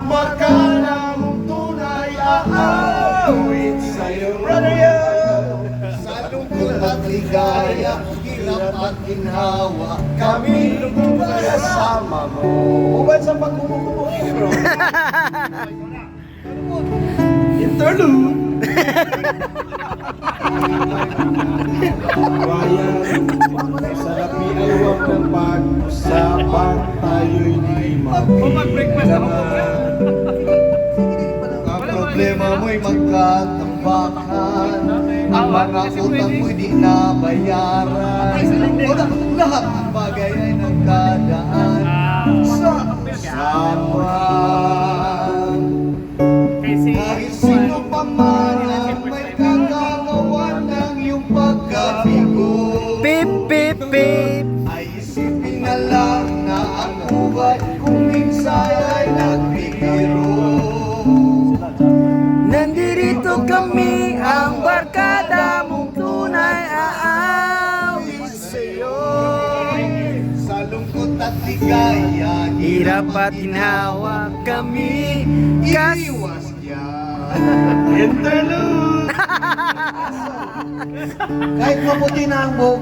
Barkada mong tunay aawit sa'yo. Sa lungkot at ligaya, hirap at ginhawa, kami kasama mo. Ubad sa pagkumukubo, bro. Interlude. Sarap iawang ng pag-usapan, tayo'y di mapigalaman. Ang problema mo'y magkatambakan, ang mga utang mo'y di nabayaran. Lahat ng bagay ay nagkadaan sa usapan. Kahit sino pa man ang may kagagawa ng iyong pagkabigo, Pip, pip, pip. ay isipin na lang na ang buhay kung minsan ay nagbibiro. Nandito kami, ang barkada mong tunay aawit sa'yo. Sa lungkot at ligaya, Hirap at ginhawa kami iwas yan. Interlude. Kahit maputi na ang buhok